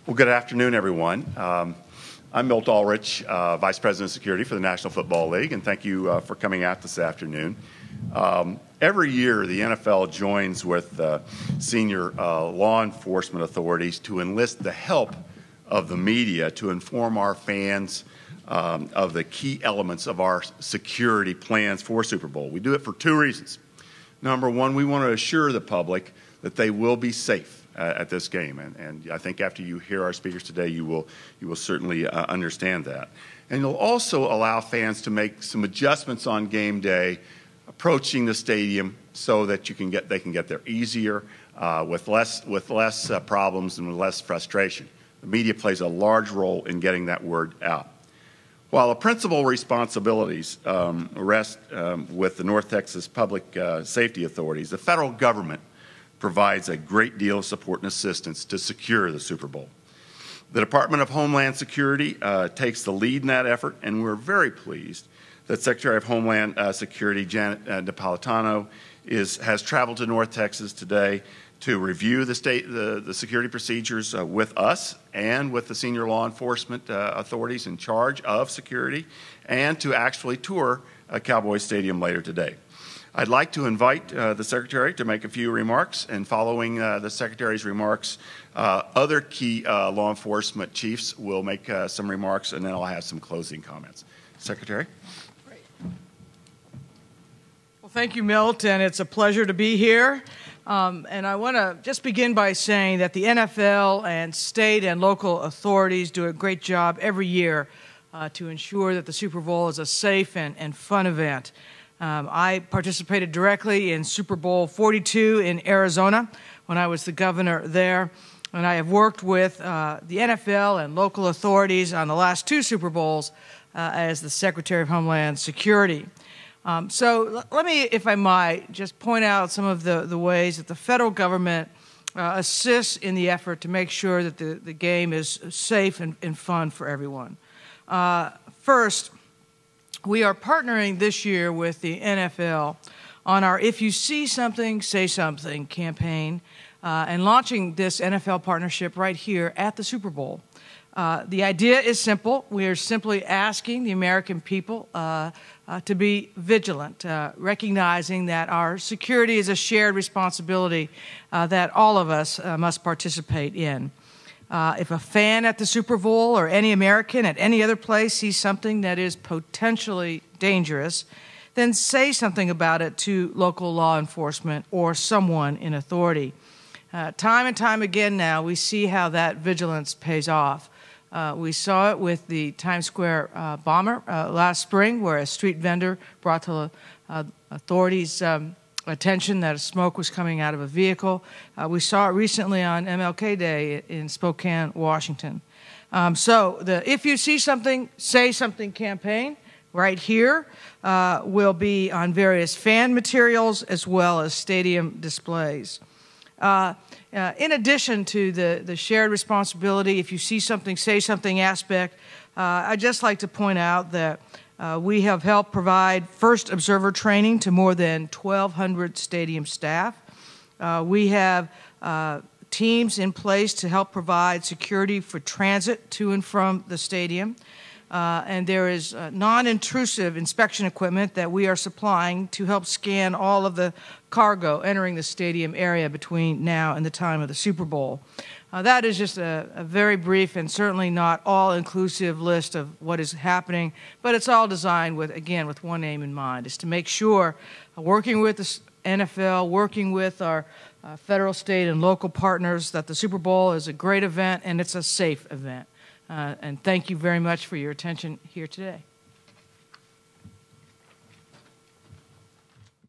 Well, good afternoon, everyone. I'm Milt Aldrich, Vice President of Security for the National Football League, and thank you for coming out this afternoon. Every year, the NFL joins with senior law enforcement authorities to enlist the help of the media to inform our fans of the key elements of our security plans for Super Bowl. We do it for two reasons. Number one, we want to assure the public that they will be safe at this game, and I think after you hear our speakers today, you will certainly understand that. And you'll also allow fans to make some adjustments on game day, approaching the stadium, so that they can get there easier, with less problems and with less frustration. The media plays a large role in getting that word out. While the principal responsibilities rest with the North Texas Public Safety Authorities, the federal government provides a great deal of support and assistance to secure the Super Bowl. The Department of Homeland Security takes the lead in that effort, and we're very pleased that Secretary of Homeland Security Janet Napolitano has traveled to North Texas today to review the security procedures with us and with the senior law enforcement authorities in charge of security, and to actually tour Cowboys Stadium later today. I'd like to invite the Secretary to make a few remarks, and following the Secretary's remarks, other key law enforcement chiefs will make some remarks, and then I'll have some closing comments. Secretary? Great. Well, thank you, Milt, and it's a pleasure to be here. And I want to just begin by saying that the NFL and state and local authorities do a great job every year to ensure that the Super Bowl is a safe and fun event. I participated directly in Super Bowl 42 in Arizona when I was the governor there, and I have worked with the NFL and local authorities on the last two Super Bowls as the Secretary of Homeland Security. So let me, if I might, just point out some of the ways that the federal government assists in the effort to make sure that the game is safe and fun for everyone. First, we are partnering this year with the NFL on our If You See Something, Say Something campaign, and launching this NFL partnership right here at the Super Bowl. The idea is simple. We are simply asking the American people to be vigilant, recognizing that our security is a shared responsibility that all of us must participate in. If a fan at the Super Bowl or any American at any other place sees something that is potentially dangerous, then say something about it to local law enforcement or someone in authority. Time and time again now, we see how that vigilance pays off. We saw it with the Times Square bomber last spring, where a street vendor brought to authorities' attention that smoke was coming out of a vehicle. We saw it recently on MLK Day in Spokane, Washington. So the If You See Something, Say Something campaign right here will be on various fan materials as well as stadium displays. In addition to the shared responsibility, if you see something, say something aspect, I'd just like to point out that we have helped provide first observer training to more than 1,200 stadium staff. We have teams in place to help provide security for transit to and from the stadium. And there is non-intrusive inspection equipment that we are supplying to help scan all of the cargo entering the stadium area between now and the time of the Super Bowl. That is just a very brief and certainly not all-inclusive list of what is happening, but it's all designed with, again, with one aim in mind, is to make sure, working with the NFL, working with our federal, state, and local partners, that the Super Bowl is a great event and it's a safe event. And thank you very much for your attention here today.